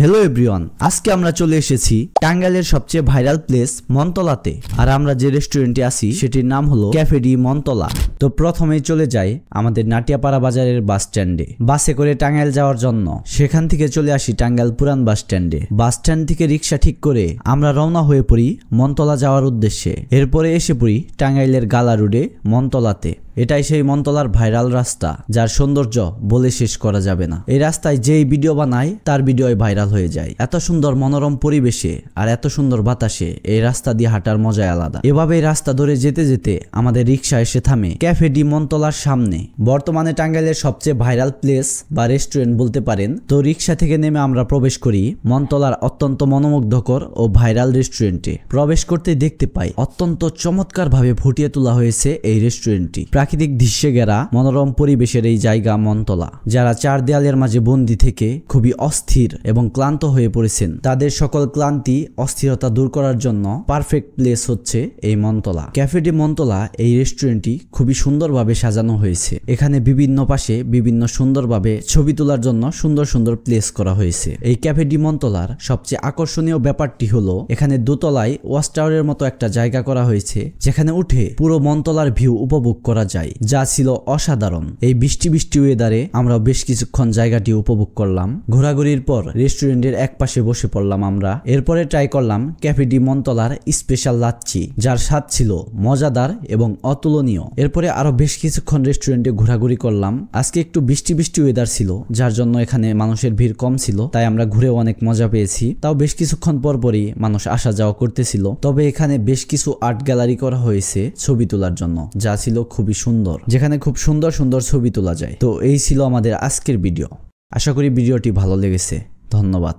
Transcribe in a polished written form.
Hello everyone, আজকে আমরা চলে এসেছি টাঙ্গাইলের সবচেয়ে ভাইরাল প্লেস মনতলাতে। আর আমরা যে রেস্টুরেন্টে আছি সেটির নাম হলো ক্যাফে ডি মনতলা। তো প্রথমেই চলে যাই আমাদের নাটিয়াপাড়া বাজারের বাস স্ট্যান্ডে, বাসে করে টাঙ্গাইল যাওয়ার জন্য। সেখান থেকে চলে আসি টাঙ্গাইল পুরান বাস স্ট্যান্ডে। বাস স্ট্যান্ড থেকে রিক্সা ঠিক করে আমরা রওনা হয়ে পড়ি মনতলা যাওয়ার উদ্দেশ্যে। এরপরে এসে পড়ি টাঙ্গাইলের গালা রোডে মনতলাতে। এটাই সেই মনতলার ভাইরাল রাস্তা, যার সৌন্দর্য বলে শেষ করা যাবে না। এই রাস্তায় যেই ভিডিও বানায় তার ভিডিও ভাইরাল হয়ে যায়। এত সুন্দর মনোরম পরিবেশে আর এত সুন্দর বাতাসে এই রাস্তা দিয়ে হাঁটার মজাই আলাদা। এভাবে রাস্তা ধরে যেতে যেতে আমাদের রিক্সা এসে থামে ক্যাফে ডি মনতলার সামনে। বর্তমানে টাঙ্গাইলের সবচেয়ে ভাইরাল প্লেস বা রেস্টুরেন্ট বলতে পারেন। তো রিক্সা থেকে নেমে আমরা প্রবেশ করি মনতলার অত্যন্ত মনোমুগ্ধকর ও ভাইরাল রেস্টুরেন্টে। প্রবেশ করতে দেখতে পাই অত্যন্ত চমৎকার ভাবে ফুটিয়ে তোলা হয়েছে এই রেস্টুরেন্টটি। প্রাকৃতিক দৃশ্যে ঘেরা মনোরম পরিবেশের এই জায়গা মনতলা। যারা চার দেয়ালের মাঝে বন্দি থেকে খুবই অস্থির এবং ক্লান্ত হয়ে পড়েছেন, তাদের সকল ক্লান্তি অস্থিরতা দূর করার জন্য পারফেক্ট প্লেস হচ্ছে এই মনতলা। ক্যাফে ডি মনতলা এই রেস্টুরেন্টটি খুবই সুন্দরভাবে সাজানো হয়েছে। এখানে বিভিন্ন পাশে বিভিন্ন সুন্দরভাবে ছবি তোলার জন্য সুন্দর সুন্দর প্লেস করা হয়েছে। এই ক্যাফে ডি মনতলার সবচেয়ে আকর্ষণীয় ব্যাপারটি হলো এখানে দোতলায় ওয়াচ টাওয়ারের মতো একটা জায়গা করা হয়েছে, যেখানে উঠে পুরো মনতলার ভিউ উপভোগ করা যায়, যা ছিল অসাধারণ। এই বৃষ্টি ওয়েদারে আমরা বেশ কিছুক্ষণ জায়গাটি উপভোগ করলাম। ঘোরাঘুরির পর রেস্টুরেন্টের এক পাশে বসে পড়লাম আমরা। এরপরে ট্রাই করলাম ক্যাফে ডি মনতলার স্পেশাল লাচ্ছি, যার স্বাদ ছিল মজাদার এবং অতুলনীয়। এরপরে আরো বেশ কিছুক্ষণ রেস্টুরেন্টে ঘোরাঘুরি করলাম। আজকে একটু বৃষ্টি ওয়েদার ছিল, যার জন্য এখানে মানুষের ভিড় কম ছিল, তাই আমরা ঘুরেও অনেক মজা পেয়েছি। তাও বেশ কিছুক্ষণ পরই মানুষ আসা যাওয়া করতেছিল। তবে এখানে বেশ কিছু আর্ট গ্যালারি করা হয়েছে ছবি তোলার জন্য, যা ছিল খুবই সুন্দর, যেখানে খুব সুন্দর সুন্দর ছবি তোলা যায়। তো এই ছিল আমাদের আজকের ভিডিও। আশা করি ভিডিওটি ভালো লেগেছে। ধন্যবাদ।